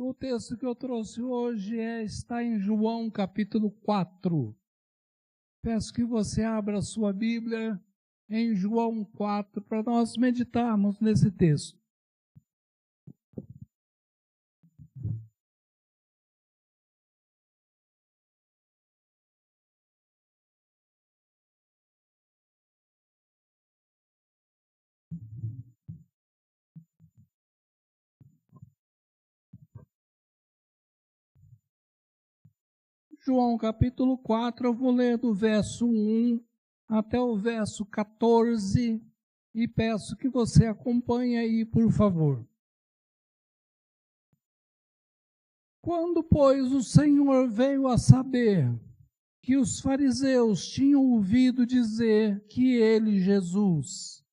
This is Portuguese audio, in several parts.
O texto que eu trouxe hoje está em João capítulo 4. Peço que você abra a sua Bíblia em João 4 para nós meditarmos nesse texto. João capítulo 4, eu vou ler do verso 1 até o verso 14 e peço que você acompanhe aí, por favor. Quando, pois, o Senhor veio a saber que os fariseus tinham ouvido dizer que ele, Jesus,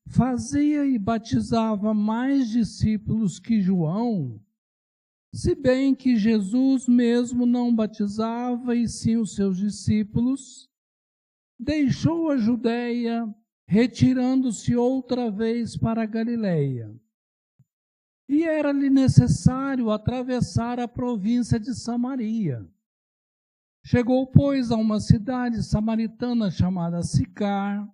fazia e batizava mais discípulos que João, se bem que Jesus mesmo não batizava e sim os seus discípulos, deixou a Judéia, retirando-se outra vez para a Galileia. E era-lhe necessário atravessar a província de Samaria. Chegou, pois, a uma cidade samaritana chamada Sicar,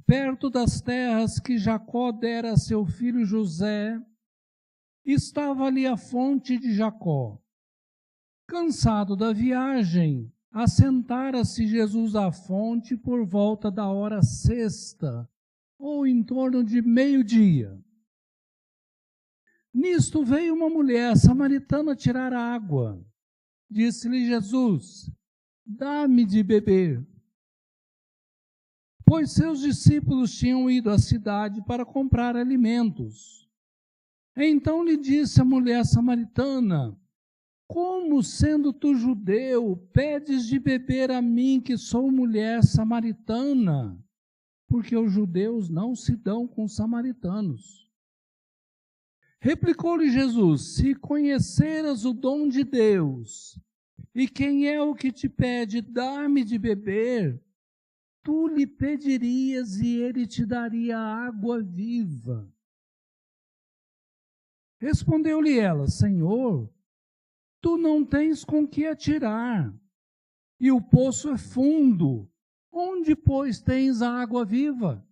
perto das terras que Jacó dera a seu filho José. Estava ali a fonte de Jacó. Cansado da viagem, assentara-se Jesus à fonte por volta da hora sexta, ou em torno de meio-dia. Nisto veio uma mulher samaritana tirar água. Disse-lhe Jesus: dá-me de beber. Pois seus discípulos tinham ido à cidade para comprar alimentos. Então lhe disse a mulher samaritana: como, sendo tu judeu, pedes de beber a mim, que sou mulher samaritana? Porque os judeus não se dão com os samaritanos. Replicou-lhe Jesus: se conheceras o dom de Deus, e quem é o que te pede dar-me de beber, tu lhe pedirias e ele te daria água viva. Respondeu-lhe ela: Senhor, tu não tens com que atirar, e o poço é fundo. Onde, pois, tens a água viva?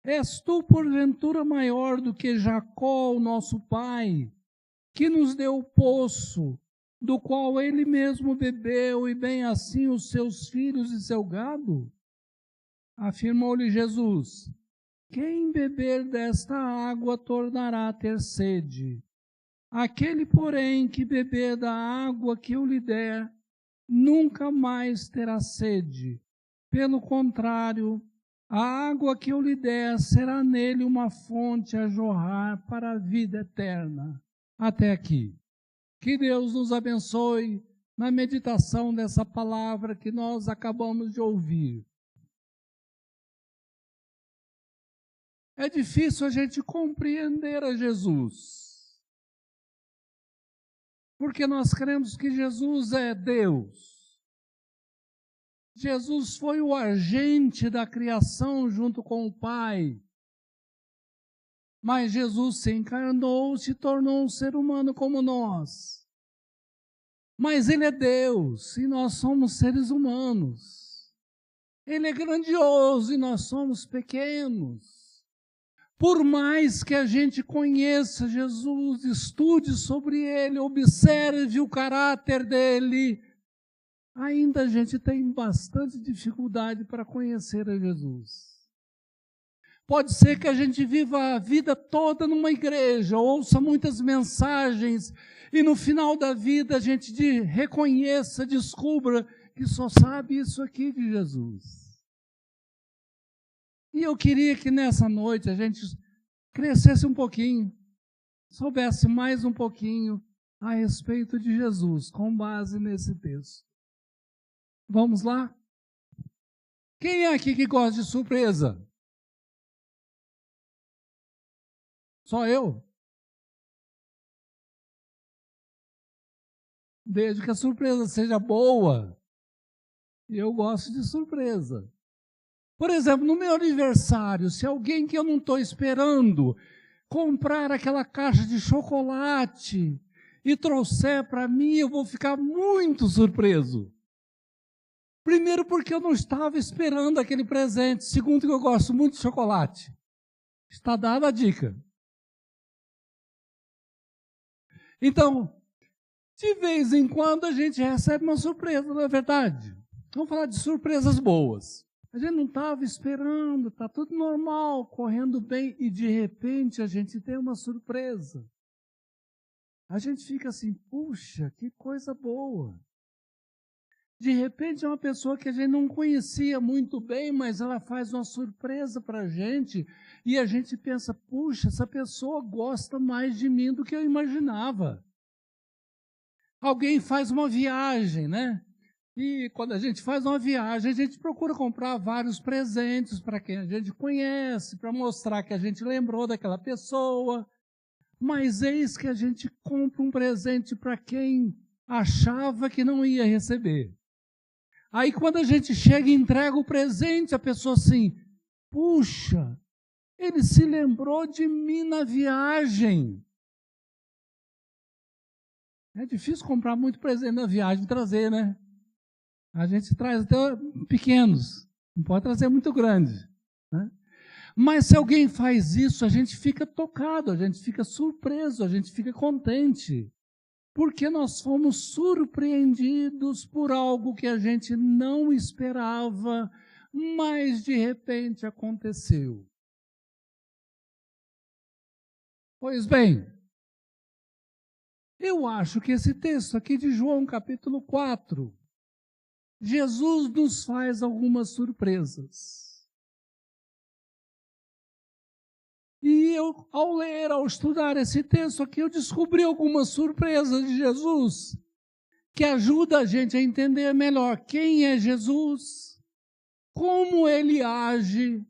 És tu, porventura, maior do que Jacó, o nosso pai, que nos deu o poço, do qual ele mesmo bebeu, e bem assim os seus filhos e seu gado? Afirmou-lhe Jesus: quem beber desta água tornará a ter sede. Aquele, porém, que beber da água que eu lhe der, nunca mais terá sede. Pelo contrário, a água que eu lhe der será nele uma fonte a jorrar para a vida eterna. Até aqui. Que Deus nos abençoe na meditação dessa palavra que nós acabamos de ouvir. É difícil a gente compreender a Jesus, porque nós cremos que Jesus é Deus. Jesus foi o agente da criação junto com o Pai, mas Jesus se encarnou, se tornou um ser humano como nós. Mas Ele é Deus e nós somos seres humanos. Ele é grandioso e nós somos pequenos. Por mais que a gente conheça Jesus, estude sobre Ele, observe o caráter dEle, ainda a gente tem bastante dificuldade para conhecer a Jesus. Pode ser que a gente viva a vida toda numa igreja, ouça muitas mensagens, e no final da vida a gente reconheça, descubra que só sabe isso aqui de Jesus. E eu queria que nessa noite a gente crescesse um pouquinho, soubesse mais um pouquinho a respeito de Jesus, com base nesse texto. Vamos lá? Quem é aqui que gosta de surpresa? Só eu? Desde que a surpresa seja boa, eu gosto de surpresa. Por exemplo, no meu aniversário, se alguém que eu não estou esperando comprar aquela caixa de chocolate e trouxer para mim, eu vou ficar muito surpreso. Primeiro, porque eu não estava esperando aquele presente. Segundo, que eu gosto muito de chocolate. Está dada a dica. Então, de vez em quando a gente recebe uma surpresa, não é verdade? Vamos falar de surpresas boas. A gente não estava esperando, está tudo normal, correndo bem, e de repente a gente tem uma surpresa. A gente fica assim, puxa, que coisa boa. De repente é uma pessoa que a gente não conhecia muito bem, mas ela faz uma surpresa para a gente, e a gente pensa, puxa, essa pessoa gosta mais de mim do que eu imaginava. Alguém faz uma viagem, né? E quando a gente faz uma viagem, a gente procura comprar vários presentes para quem a gente conhece, para mostrar que a gente lembrou daquela pessoa. Mas eis que a gente compra um presente para quem achava que não ia receber. Aí quando a gente chega e entrega o presente, a pessoa assim, puxa, ele se lembrou de mim na viagem. É difícil comprar muito presente na viagem e trazer, né? A gente traz até pequenos, não pode trazer muito grande, né? Mas se alguém faz isso, a gente fica tocado, a gente fica surpreso, a gente fica contente, porque nós fomos surpreendidos por algo que a gente não esperava, mas de repente aconteceu. Pois bem, eu acho que esse texto aqui de João, capítulo 4, Jesus nos faz algumas surpresas. E eu, ao ler, ao estudar esse texto aqui, eu descobri algumas surpresas de Jesus que ajudam a gente a entender melhor quem é Jesus, como ele age,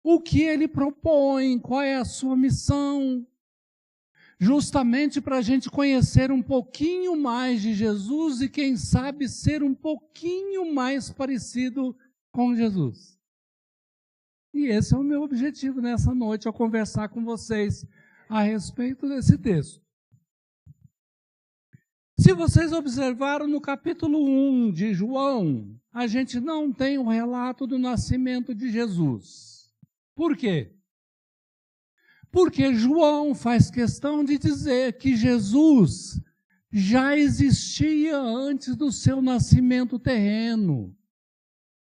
o que ele propõe, qual é a sua missão, justamente para a gente conhecer um pouquinho mais de Jesus e, quem sabe, ser um pouquinho mais parecido com Jesus. E esse é o meu objetivo nessa noite, ao conversar com vocês a respeito desse texto. Se vocês observaram no capítulo 1 de João, a gente não tem o relato do nascimento de Jesus. Por quê? Porque João faz questão de dizer que Jesus já existia antes do seu nascimento terreno.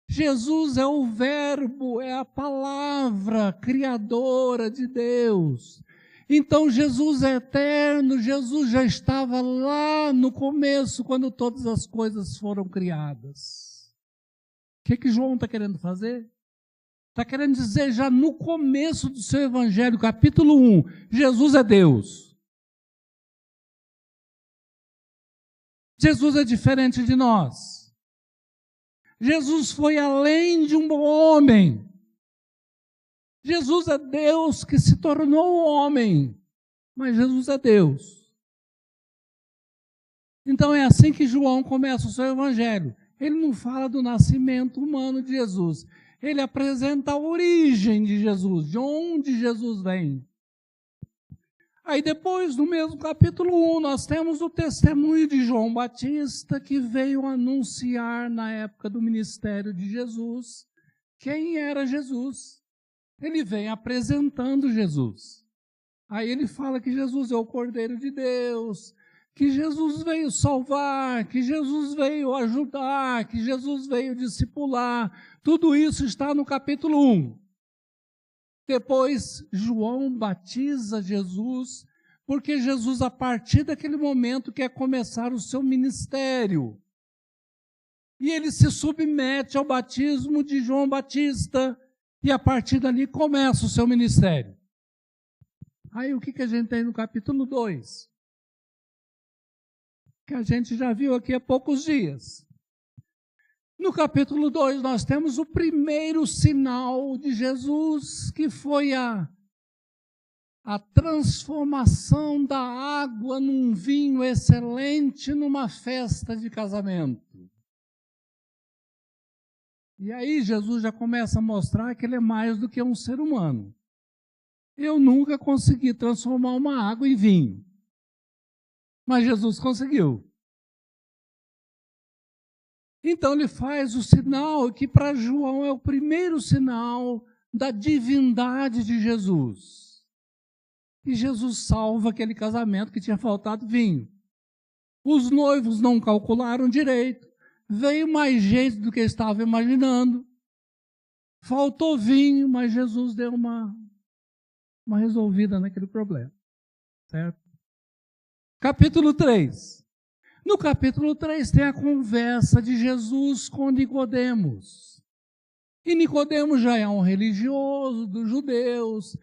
Jesus é o Verbo, é a palavra criadora de Deus. Então Jesus é eterno, Jesus já estava lá no começo, quando todas as coisas foram criadas. O que João está querendo fazer? Está querendo dizer já no começo do seu evangelho, capítulo 1, Jesus é Deus. Jesus é diferente de nós. Jesus foi além de um homem. Jesus é Deus que se tornou homem, mas Jesus é Deus. Então é assim que João começa o seu evangelho. Ele não fala do nascimento humano de Jesus. Ele apresenta a origem de Jesus, de onde Jesus vem. Aí depois, no mesmo capítulo 1, nós temos o testemunho de João Batista, que veio anunciar na época do ministério de Jesus quem era Jesus. Ele vem apresentando Jesus. Aí ele fala que Jesus é o Cordeiro de Deus, que Jesus veio salvar, que Jesus veio ajudar, que Jesus veio discipular. Tudo isso está no capítulo 1. Depois, João batiza Jesus, porque Jesus, a partir daquele momento, quer começar o seu ministério. E ele se submete ao batismo de João Batista, e a partir dali começa o seu ministério. Aí o que a gente tem no capítulo 2? Que a gente já viu aqui há poucos dias. No capítulo 2 nós temos o primeiro sinal de Jesus, que foi a transformação da água num vinho excelente numa festa de casamento. E aí Jesus já começa a mostrar que ele é mais do que um ser humano. Eu nunca consegui transformar uma água em vinho. Mas Jesus conseguiu. Então ele faz o sinal que para João é o primeiro sinal da divindade de Jesus. E Jesus salva aquele casamento que tinha faltado vinho. Os noivos não calcularam direito. Veio mais gente do que estava imaginando. Faltou vinho, mas Jesus deu uma resolvida naquele problema. Certo? Capítulo 3. No capítulo 3 tem a conversa de Jesus com Nicodemos. E Nicodemos já é um religioso dos judeus,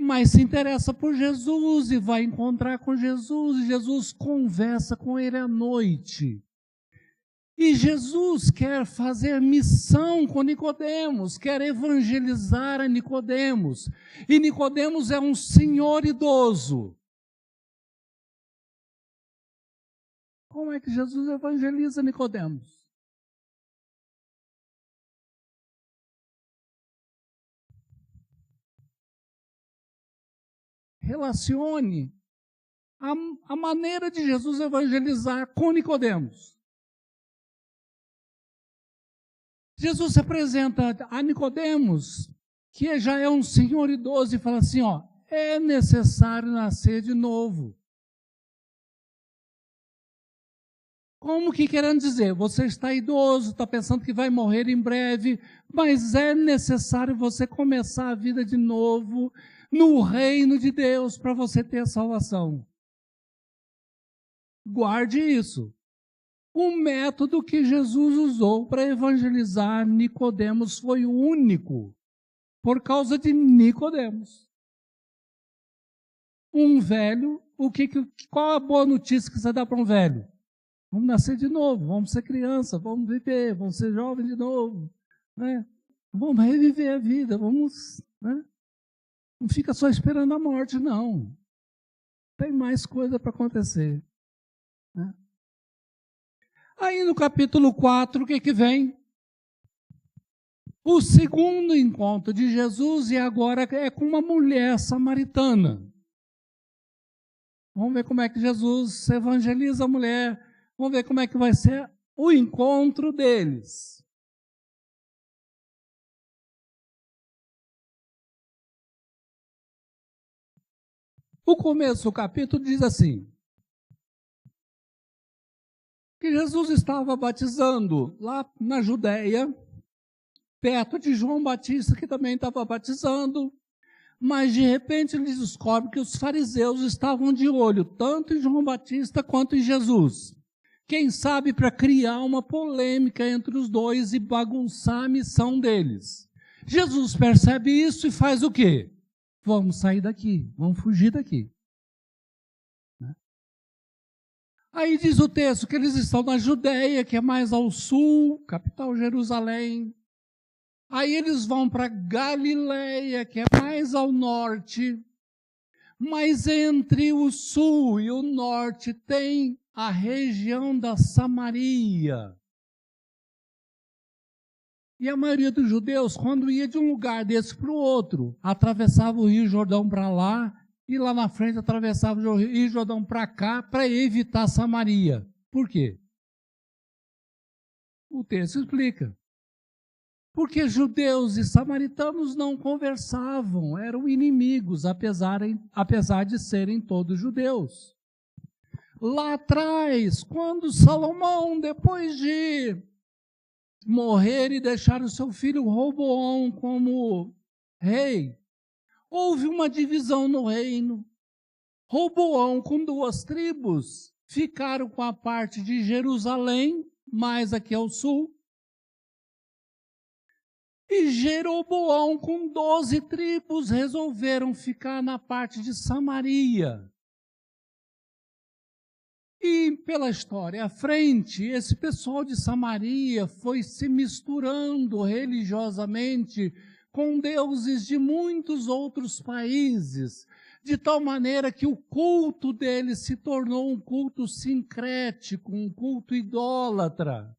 mas se interessa por Jesus e vai encontrar com Jesus, e Jesus conversa com ele à noite. E Jesus quer fazer missão com Nicodemos, quer evangelizar a Nicodemos. E Nicodemos é um senhor idoso. Como é que Jesus evangeliza Nicodemos? Relacione a maneira de Jesus evangelizar com Nicodemos. Jesus se apresenta a Nicodemos, que já é um senhor idoso, e fala assim, é necessário nascer de novo. Como que querendo dizer? Você está idoso, está pensando que vai morrer em breve, mas é necessário você começar a vida de novo no reino de Deus para você ter a salvação. Guarde isso. O método que Jesus usou para evangelizar Nicodemos foi o único, por causa de Nicodemos. Um velho, qual a boa notícia que você dá para um velho? Vamos nascer de novo, vamos ser criança, vamos viver, vamos ser jovem de novo, né? Vamos reviver a vida, vamos, né? Não fica só esperando a morte, não. Tem mais coisa para acontecer, né? Aí no capítulo 4, o que vem? O segundo encontro de Jesus, e agora é com uma mulher samaritana. Vamos ver como é que Jesus evangeliza a mulher. Vamos ver como é que vai ser o encontro deles. O começo do capítulo diz assim, que Jesus estava batizando lá na Judéia, perto de João Batista, que também estava batizando, mas de repente ele descobre que os fariseus estavam de olho, tanto em João Batista quanto em Jesus. Quem sabe para criar uma polêmica entre os dois e bagunçar a missão deles. Jesus percebe isso e faz o quê? Vamos sair daqui, vamos fugir daqui. Aí diz o texto que eles estão na Judéia, que é mais ao sul, capital Jerusalém. Aí eles vão para Galileia, que é mais ao norte. Mas entre o sul e o norte tem a região da Samaria. E a maioria dos judeus, quando ia de um lugar desse para o outro, atravessava o Rio Jordão para lá, e lá na frente atravessava o Rio Jordão para cá, para evitar Samaria. Por quê? O texto explica. Porque judeus e samaritanos não conversavam, eram inimigos, apesar de serem todos judeus. Lá atrás, quando Salomão, depois de morrer e deixar o seu filho Roboão como rei, houve uma divisão no reino. Roboão, com 2 tribos, ficaram com a parte de Jerusalém, mais aqui ao sul, e Jeroboão, com 12 tribos, resolveram ficar na parte de Samaria. E pela história à frente, esse pessoal de Samaria foi se misturando religiosamente com deuses de muitos outros países, de tal maneira que o culto deles se tornou um culto sincrético, um culto idólatra.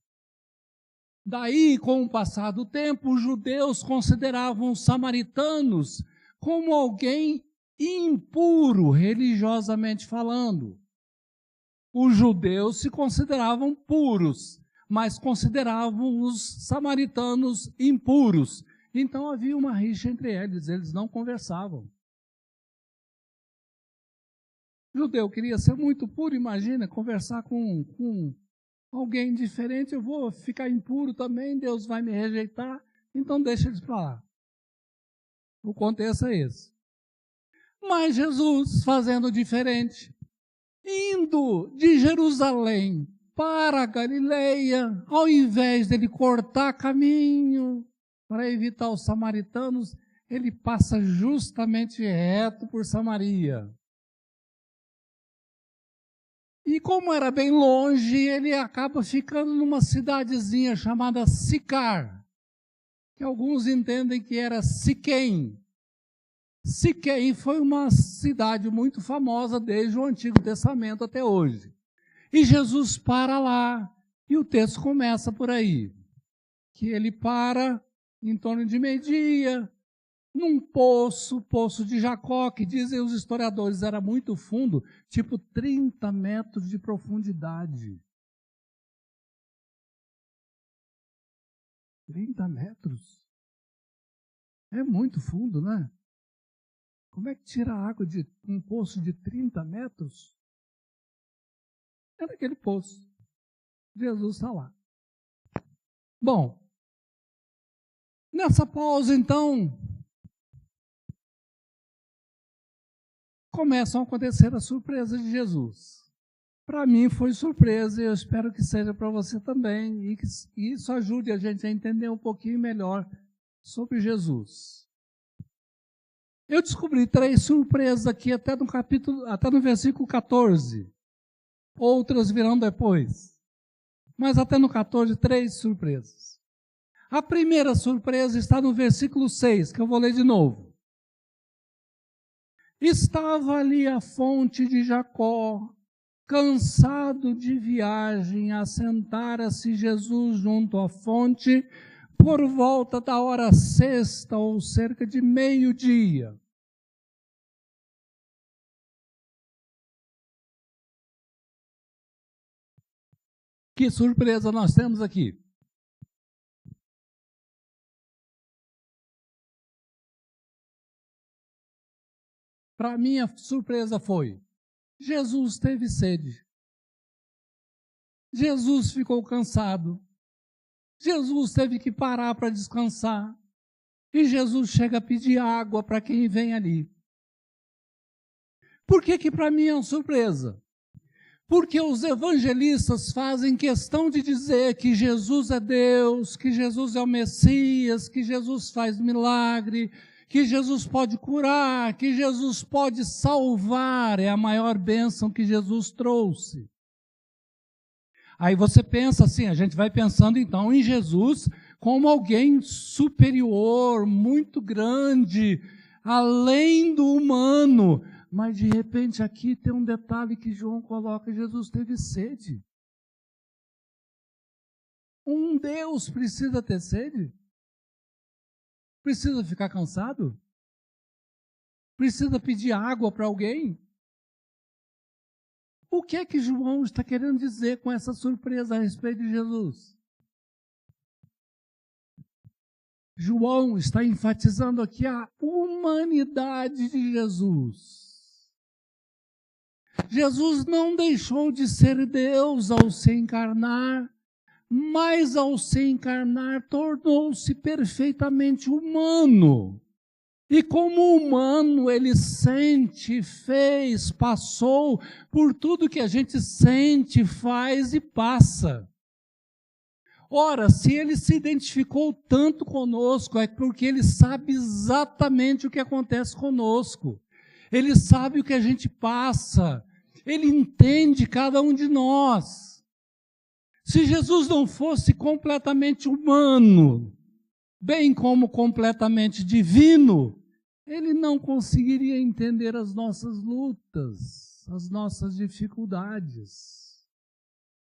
Daí, com o passar do tempo, os judeus consideravam os samaritanos como alguém impuro, religiosamente falando. Os judeus se consideravam puros, mas consideravam os samaritanos impuros. Então havia uma rixa entre eles não conversavam. O judeu queria ser muito puro, imagina, conversar com alguém diferente, eu vou ficar impuro também, Deus vai me rejeitar, então deixa eles para lá. O contexto é esse. Mas Jesus, fazendo diferente, indo de Jerusalém para a Galileia, ao invés dele cortar caminho para evitar os samaritanos, ele passa justamente reto por Samaria. E como era bem longe, ele acaba ficando numa cidadezinha chamada Sicar, que alguns entendem que era Siquém. Siquém foi uma cidade muito famosa desde o Antigo Testamento até hoje. E Jesus para lá, e o texto começa por aí, que ele para em torno de meio-dia, num poço de Jacó, que dizem os historiadores era muito fundo, tipo 30 metros de profundidade. 30 metros? É muito fundo, né? Como é que tira água de um poço de 30 metros? É naquele poço. Jesus está lá. Bom, nessa pausa, então, começam a acontecer as surpresas de Jesus. Para mim foi surpresa e eu espero que seja para você também e que isso ajude a gente a entender um pouquinho melhor sobre Jesus. Eu descobri 3 surpresas aqui até no versículo 14. Outras virão depois. Mas até no 14, 3 surpresas. A primeira surpresa está no versículo 6, que eu vou ler de novo. Estava ali a fonte de Jacó, cansado de viagem, assentara-se Jesus junto à fonte, por volta da hora sexta, ou cerca de meio-dia. Que surpresa nós temos aqui. Para mim, a surpresa foi: Jesus teve sede. Jesus ficou cansado. Jesus teve que parar para descansar. E Jesus chega a pedir água para quem vem ali. Por que para mim é uma surpresa? Porque os evangelistas fazem questão de dizer que Jesus é Deus, que Jesus é o Messias, que Jesus faz milagre, que Jesus pode curar, que Jesus pode salvar, é a maior bênção que Jesus trouxe. Aí você pensa assim, a gente vai pensando então em Jesus como alguém superior, muito grande, além do humano. Mas de repente aqui tem um detalhe que João coloca: Jesus teve sede. Um Deus precisa ter sede? Precisa ficar cansado? Precisa pedir água para alguém? O que é que João está querendo dizer com essa surpresa a respeito de Jesus? João está enfatizando aqui a humanidade de Jesus. Jesus não deixou de ser Deus ao se encarnar, mas ao se encarnar tornou-se perfeitamente humano. E como humano, ele sente, fez, passou por tudo que a gente sente, faz e passa. Ora, se ele se identificou tanto conosco, é porque ele sabe exatamente o que acontece conosco. Ele sabe o que a gente passa. Ele entende cada um de nós. Se Jesus não fosse completamente humano, bem como completamente divino, ele não conseguiria entender as nossas lutas, as nossas dificuldades.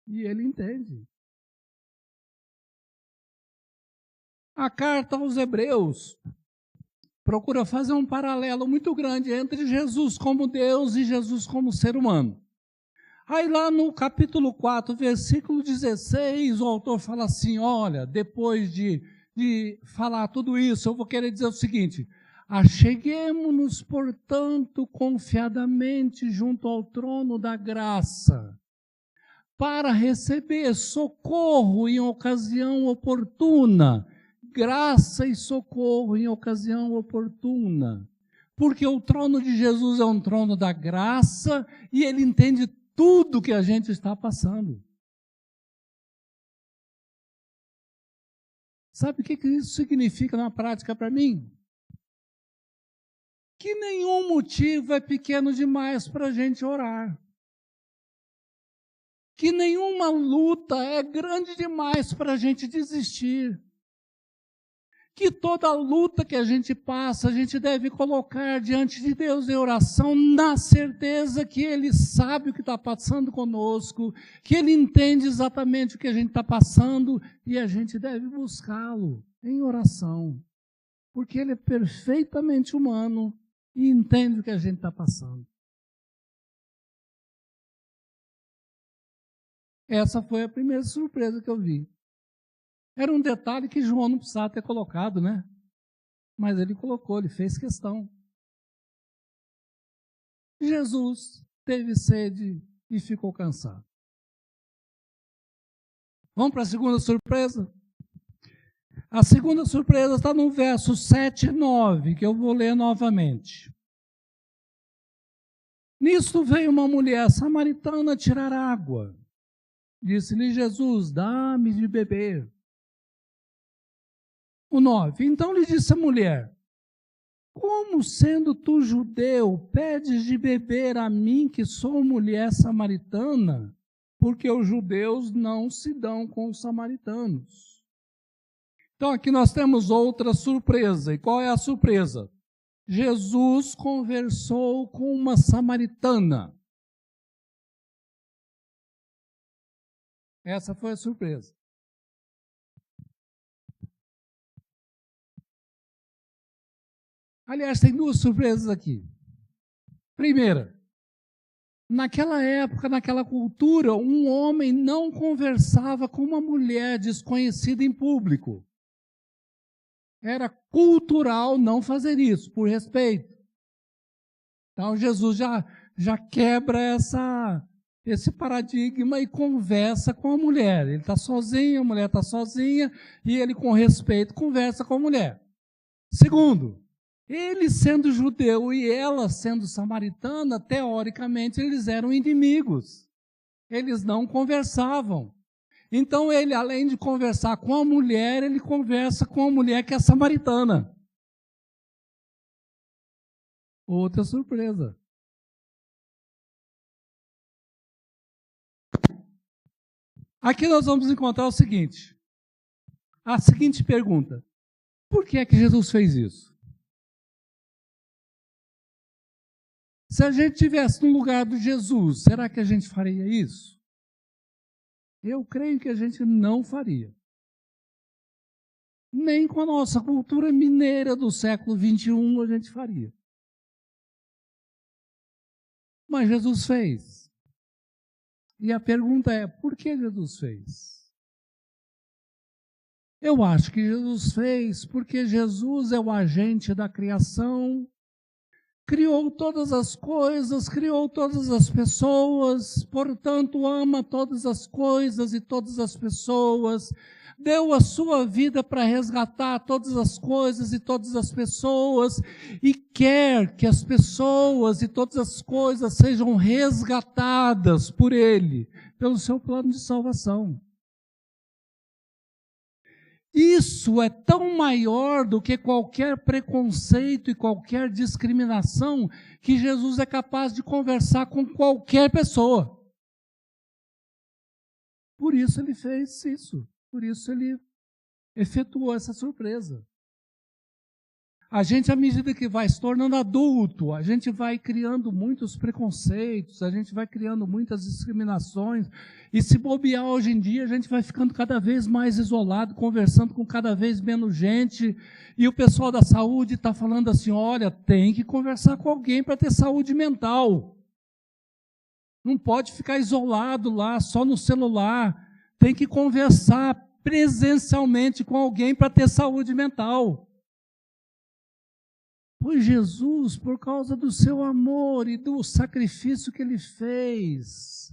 E ele entende. A carta aos Hebreus procura fazer um paralelo muito grande entre Jesus como Deus e Jesus como ser humano. Aí lá no capítulo 4, versículo 16, o autor fala assim, olha, depois de falar tudo isso, eu vou querer dizer o seguinte, acheguemo-nos, portanto, confiadamente junto ao trono da graça, para receber socorro em ocasião oportuna, graça e socorro em ocasião oportuna. Porque o trono de Jesus é um trono da graça e ele entende tudo que a gente está passando. Sabe o que isso significa na prática para mim? Que nenhum motivo é pequeno demais para a gente orar. Que nenhuma luta é grande demais para a gente desistir. Que toda luta que a gente passa, a gente deve colocar diante de Deus em oração, na certeza que Ele sabe o que está passando conosco, que Ele entende exatamente o que a gente está passando, e a gente deve buscá-lo em oração, porque Ele é perfeitamente humano e entende o que a gente está passando. Essa foi a primeira surpresa que eu vi. Era um detalhe que João não precisava ter colocado, né? Mas ele colocou, ele fez questão. Jesus teve sede e ficou cansado. Vamos para a segunda surpresa? A segunda surpresa está no verso 7 e 9, que eu vou ler novamente. Nisto veio uma mulher samaritana tirar água. Disse-lhe Jesus, dá-me de beber. O 9. Então lhe disse a mulher, como sendo tu judeu, pedes de beber a mim, que sou mulher samaritana? Porque os judeus não se dão com os samaritanos. Então aqui nós temos outra surpresa. E qual é a surpresa? Jesus conversou com uma samaritana. Essa foi a surpresa. Aliás, tem duas surpresas aqui. Primeira, naquela época, naquela cultura, um homem não conversava com uma mulher desconhecida em público. Era cultural não fazer isso, por respeito. Então Jesus já quebra esse paradigma e conversa com a mulher. Ele está sozinho, a mulher está sozinha, e ele, com respeito, conversa com a mulher. Segundo, ele sendo judeu e ela sendo samaritana, teoricamente eles eram inimigos. Eles não conversavam. Então ele, além de conversar com a mulher, ele conversa com a mulher que é samaritana. Outra surpresa. Aqui nós vamos encontrar o seguinte. A seguinte pergunta. Por que é que Jesus fez isso? Se a gente estivesse no lugar de Jesus, será que a gente faria isso? Eu creio que a gente não faria. Nem com a nossa cultura mineira do século XXI a gente faria. Mas Jesus fez. E a pergunta é, por que Jesus fez? Eu acho que Jesus fez porque Jesus é o agente da criação, criou todas as coisas, criou todas as pessoas, portanto ama todas as coisas e todas as pessoas, deu a sua vida para resgatar todas as coisas e todas as pessoas, e quer que as pessoas e todas as coisas sejam resgatadas por Ele, pelo seu plano de salvação. Isso é tão maior do que qualquer preconceito e qualquer discriminação que Jesus é capaz de conversar com qualquer pessoa. Por isso ele fez isso. Por isso ele efetuou essa surpresa. A gente, à medida que vai se tornando adulto, a gente vai criando muitos preconceitos, a gente vai criando muitas discriminações, e se bobear hoje em dia, a gente vai ficando cada vez mais isolado, conversando com cada vez menos gente, e o pessoal da saúde está falando assim, olha, tem que conversar com alguém para ter saúde mental. Não pode ficar isolado lá, só no celular. Tem que conversar presencialmente com alguém para ter saúde mental. Pois Jesus, por causa do seu amor e do sacrifício que ele fez,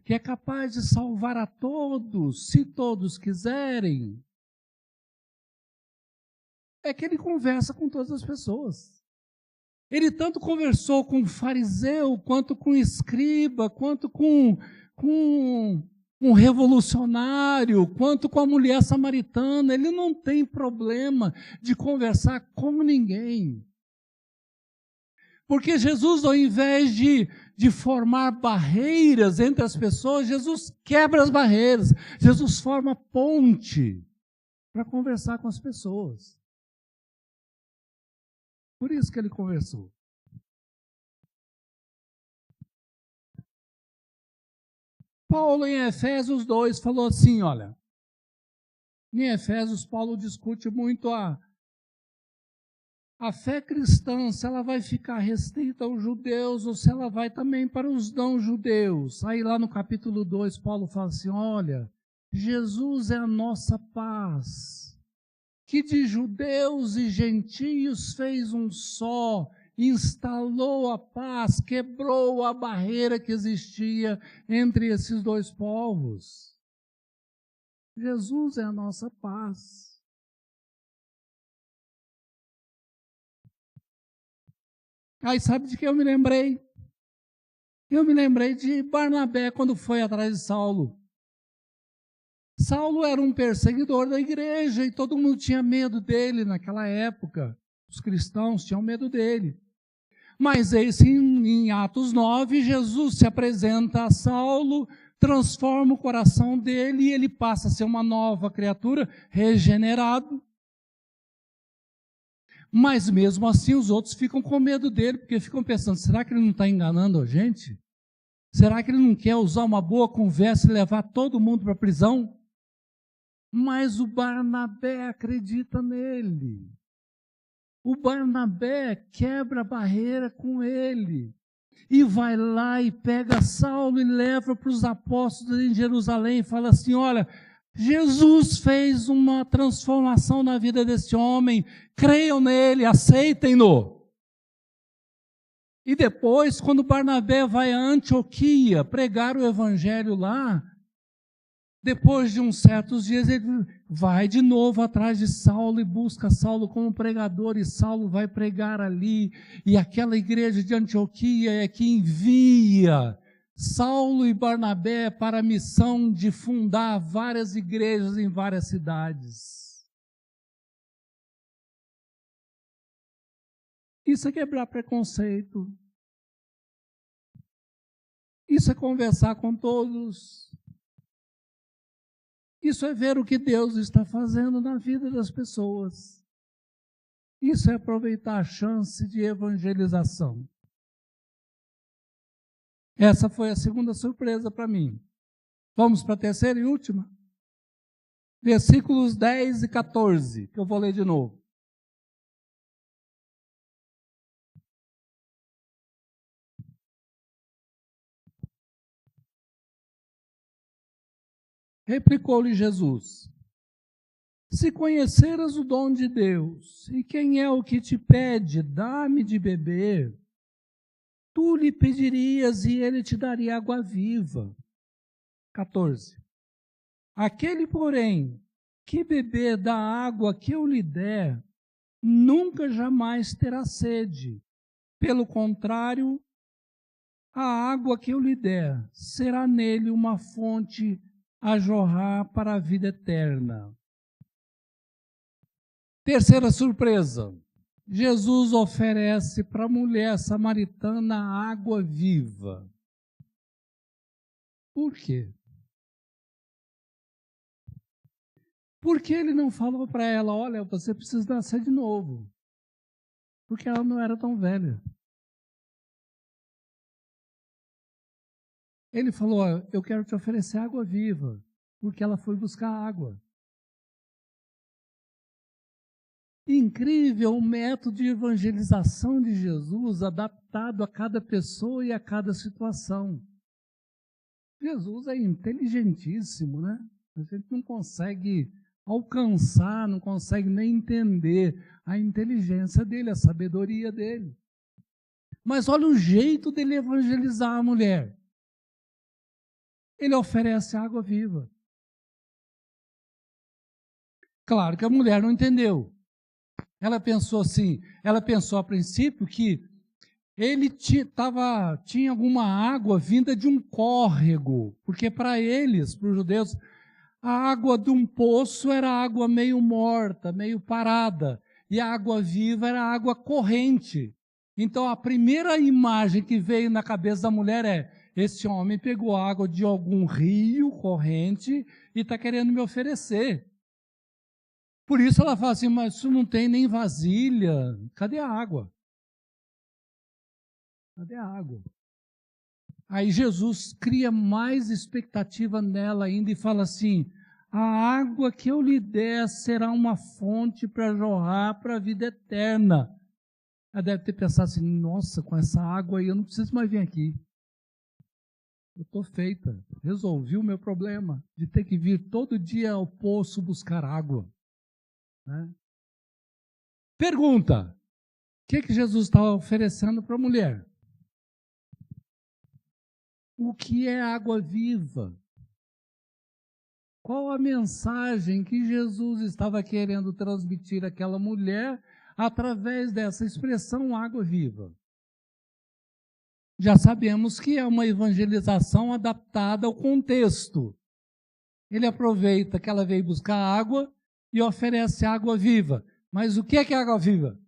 que é capaz de salvar a todos, se todos quiserem, é que ele conversa com todas as pessoas. Ele tanto conversou com o fariseu, quanto com o escriba, quanto com um revolucionário, quanto com a mulher samaritana. Ele não tem problema de conversar com ninguém. Porque Jesus, ao invés de formar barreiras entre as pessoas, Jesus quebra as barreiras. Jesus forma ponte para conversar com as pessoas. Por isso que ele conversou. Paulo, em Efésios 2, falou assim, olha, em Efésios, Paulo discute muito a fé cristã, se ela vai ficar restrita aos judeus ou se ela vai também para os não-judeus. Aí lá no capítulo 2, Paulo fala assim, olha, Jesus é a nossa paz, que de judeus e gentios fez um só, instalou a paz, quebrou a barreira que existia entre esses dois povos. Jesus é a nossa paz. Aí sabe de que eu me lembrei? Eu me lembrei de Barnabé quando foi atrás de Saulo. Saulo era um perseguidor da igreja e todo mundo tinha medo dele naquela época. Os cristãos tinham medo dele. Mas eis em Atos 9, Jesus se apresenta a Saulo, transforma o coração dele e ele passa a ser uma nova criatura, regenerado. Mas mesmo assim os outros ficam com medo dele, porque ficam pensando, será que ele não está enganando a gente? Será que ele não quer usar uma boa conversa e levar todo mundo para a prisão? Mas o Barnabé acredita nele. O Barnabé quebra a barreira com ele. E vai lá e pega Saulo e leva para os apóstolos em Jerusalém e fala assim, olha, Jesus fez uma transformação na vida desse homem, creiam nele, aceitem-no. E depois, quando Barnabé vai a Antioquia pregar o evangelho lá, depois de uns certos dias, ele vai de novo atrás de Saulo e busca Saulo como pregador, e Saulo vai pregar ali, e aquela igreja de Antioquia é que envia Saulo e Barnabé para a missão de fundar várias igrejas em várias cidades. Isso é quebrar preconceito. Isso é conversar com todos. Isso é ver o que Deus está fazendo na vida das pessoas. Isso é aproveitar a chance de evangelização. Essa foi a segunda surpresa para mim. Vamos para a terceira e última? Versículos 10 e 14, que eu vou ler de novo. Replicou-lhe Jesus, se conheceras o dom de Deus, e quem é o que te pede, dá-me de beber, tu lhe pedirias e ele te daria água viva. 14. Aquele, porém, que beber da água que eu lhe der, nunca jamais terá sede. Pelo contrário, a água que eu lhe der será nele uma fonte a jorrar para a vida eterna. Terceira surpresa. Jesus oferece para a mulher samaritana água viva. Por quê? Porque ele não falou para ela, olha, você precisa nascer de novo. porque ela não era tão velha. Ele falou, eu quero te oferecer água viva, porque ela foi buscar água. Incrível o método de evangelização de Jesus, adaptado a cada pessoa e a cada situação. Jesus é inteligentíssimo, né? A gente não consegue alcançar, não consegue nem entender a inteligência dele, a sabedoria dele. Mas olha o jeito dele evangelizar a mulher. Ele oferece água viva. Claro que a mulher não entendeu. Ela pensou assim, ela pensou a princípio que ele tinha alguma água vinda de um córrego, porque para eles, para os judeus, a água de um poço era água meio morta, meio parada, e a água viva era água corrente. Então a primeira imagem que veio na cabeça da mulher é, esse homem pegou água de algum rio corrente e está querendo me oferecer. Por isso ela fala assim, mas isso não tem nem vasilha, cadê a água? Cadê a água? Aí Jesus cria mais expectativa nela ainda e fala assim, a água que eu lhe der será uma fonte para jorrar para a vida eterna. Ela deve ter pensado assim, nossa, com essa água aí eu não preciso mais vir aqui. Eu estou feita, resolvi o meu problema de ter que vir todo dia ao poço buscar água. Né? Pergunta, o que Jesus está oferecendo para a mulher? O que é água viva? Qual a mensagem que Jesus estava querendo transmitir àquela mulher através dessa expressão água viva? Já sabemos que é uma evangelização adaptada ao contexto. Ele aproveita que ela veio buscar água e oferece água viva. Mas o que é água viva?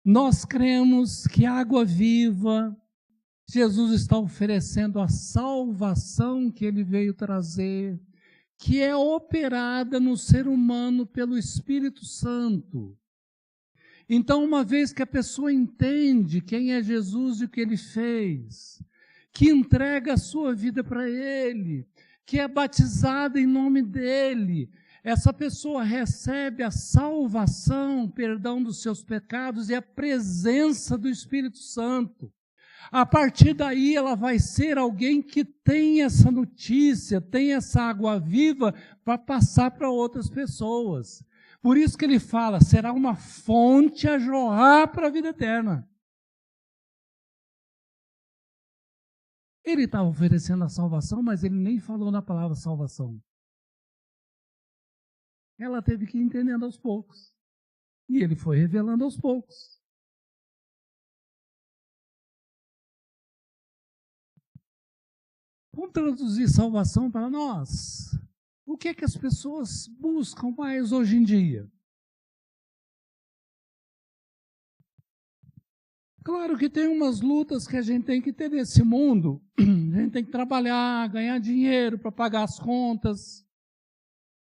Nós cremos que água viva, Jesus está oferecendo a salvação que ele veio trazer, que é operada no ser humano pelo Espírito Santo. Então, uma vez que a pessoa entende quem é Jesus e o que ele fez, que entrega a sua vida para ele, que é batizada em nome dele, essa pessoa recebe a salvação, perdão dos seus pecados e a presença do Espírito Santo. A partir daí ela vai ser alguém que tem essa notícia, tem essa água viva para passar para outras pessoas. Por isso que ele fala, será uma fonte a jorrar para a vida eterna. Ele estava oferecendo a salvação, mas ele nem falou na palavra salvação. Ela teve que ir entendendo aos poucos. E ele foi revelando aos poucos. Vamos traduzir salvação para nós. O que é que as pessoas buscam mais hoje em dia? Claro que tem umas lutas que a gente tem que ter nesse mundo. A gente tem que trabalhar, ganhar dinheiro para pagar as contas.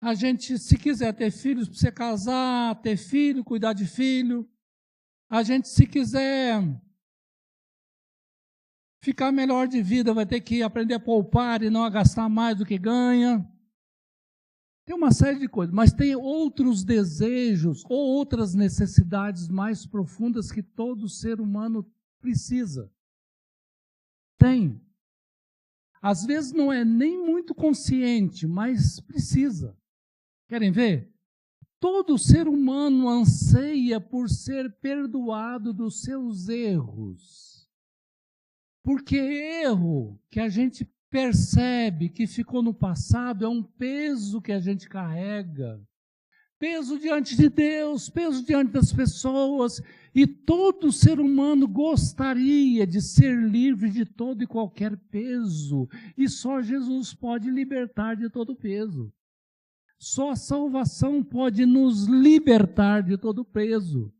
A gente, se quiser ter filhos, precisa casar, ter filho, cuidar de filho. A gente, se quiser ficar melhor de vida, vai ter que aprender a poupar e não a gastar mais do que ganha. Tem uma série de coisas, mas tem outros desejos ou outras necessidades mais profundas que todo ser humano precisa. Tem. Às vezes não é nem muito consciente, mas precisa. Querem ver? Todo ser humano anseia por ser perdoado dos seus erros. Porque erro que a gente percebe que ficou no passado é um peso que a gente carrega. Peso diante de Deus, peso diante das pessoas. E todo ser humano gostaria de ser livre de todo e qualquer peso. E só Jesus pode libertar de todo peso. Só a salvação pode nos libertar de todo peso.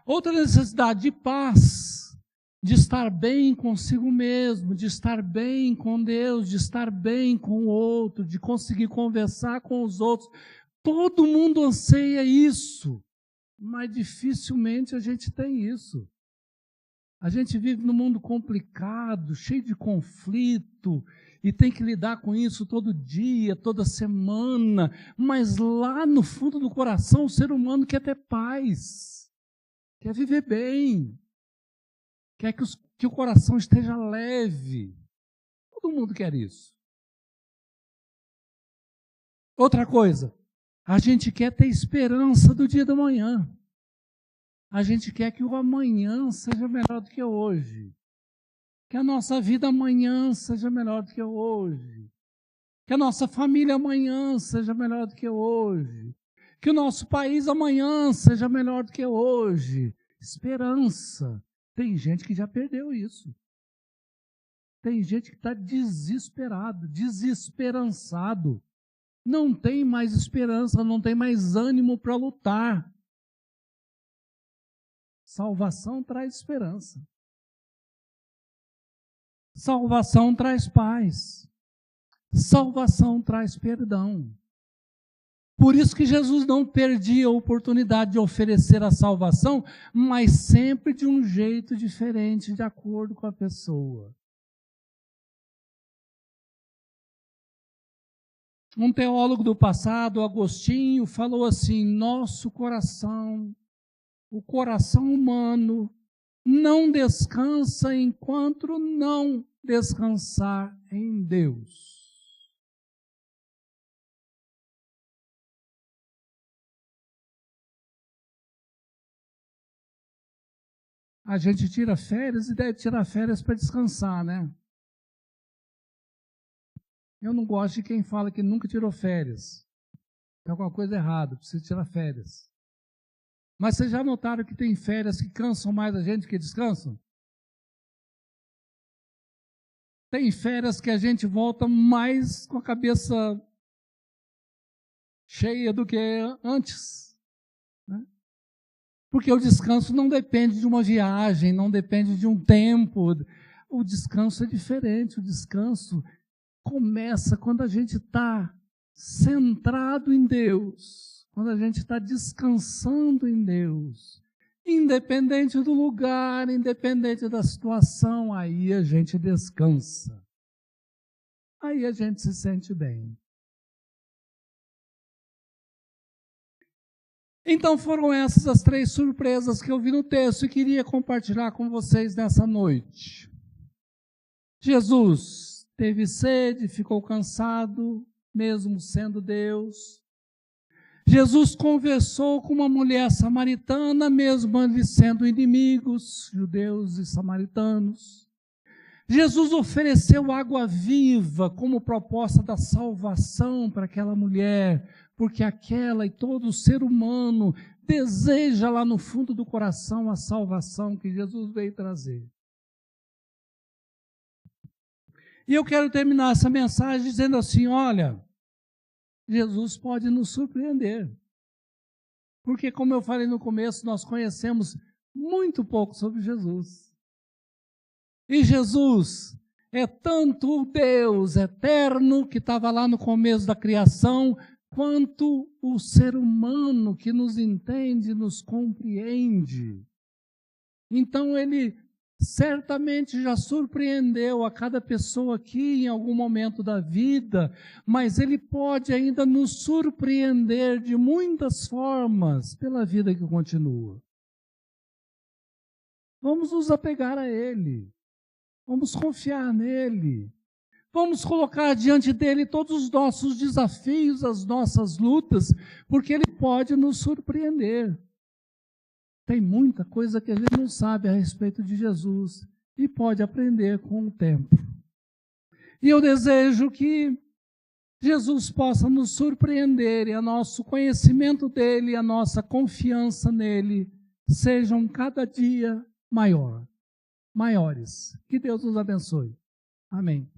Outra necessidade de paz, de estar bem consigo mesmo, de estar bem com Deus, de estar bem com o outro, de conseguir conversar com os outros. Todo mundo anseia isso, mas dificilmente a gente tem isso. A gente vive num mundo complicado, cheio de conflito, e tem que lidar com isso todo dia, toda semana, mas lá no fundo do coração o ser humano quer ter paz, quer viver bem, quer que o coração esteja leve. Todo mundo quer isso. Outra coisa, a gente quer ter esperança do dia da manhã. A gente quer que o amanhã seja melhor do que hoje. Que a nossa vida amanhã seja melhor do que hoje. Que a nossa família amanhã seja melhor do que hoje. Que o nosso país amanhã seja melhor do que hoje. Esperança. Tem gente que já perdeu isso. Tem gente que está desesperado, desesperançado. Não tem mais esperança, não tem mais ânimo para lutar. Salvação traz esperança. Salvação traz paz. Salvação traz perdão. Por isso que Jesus não perdia a oportunidade de oferecer a salvação, mas sempre de um jeito diferente, de acordo com a pessoa. Um teólogo do passado, Agostinho, falou assim: nosso coração, o coração humano, não descansa enquanto não descansar em Deus. A gente tira férias e deve tirar férias para descansar, né? Eu não gosto de quem fala que nunca tirou férias. Tem alguma coisa errada, precisa tirar férias. Mas vocês já notaram que tem férias que cansam mais a gente que descansam? Tem férias que a gente volta mais com a cabeça cheia do que antes, né? Porque o descanso não depende de uma viagem, não depende de um tempo. O descanso é diferente, o descanso começa quando a gente está centrado em Deus, quando a gente está descansando em Deus, independente do lugar, independente da situação, aí a gente descansa. Aí a gente se sente bem. Então foram essas as 3 surpresas que eu vi no texto e queria compartilhar com vocês nessa noite. Jesus teve sede, ficou cansado, mesmo sendo Deus. Jesus conversou com uma mulher samaritana, mesmo eles sendo inimigos, judeus e samaritanos. Jesus ofereceu água viva como proposta da salvação para aquela mulher, porque aquela e todo ser humano deseja lá no fundo do coração a salvação que Jesus veio trazer. E eu quero terminar essa mensagem dizendo assim: olha, Jesus pode nos surpreender. Porque, como eu falei no começo, nós conhecemos muito pouco sobre Jesus. E Jesus é tanto o Deus eterno que estava lá no começo da criação, quanto o ser humano que nos entende, nos compreende. Então, ele certamente já surpreendeu a cada pessoa aqui em algum momento da vida, mas ele pode ainda nos surpreender de muitas formas pela vida que continua. Vamos nos apegar a ele, vamos confiar nele, vamos colocar diante dele todos os nossos desafios, as nossas lutas, porque ele pode nos surpreender. Tem muita coisa que a gente não sabe a respeito de Jesus e pode aprender com o tempo. E eu desejo que Jesus possa nos surpreender e o nosso conhecimento dele, a nossa confiança nele sejam cada dia maiores. Que Deus nos abençoe. Amém.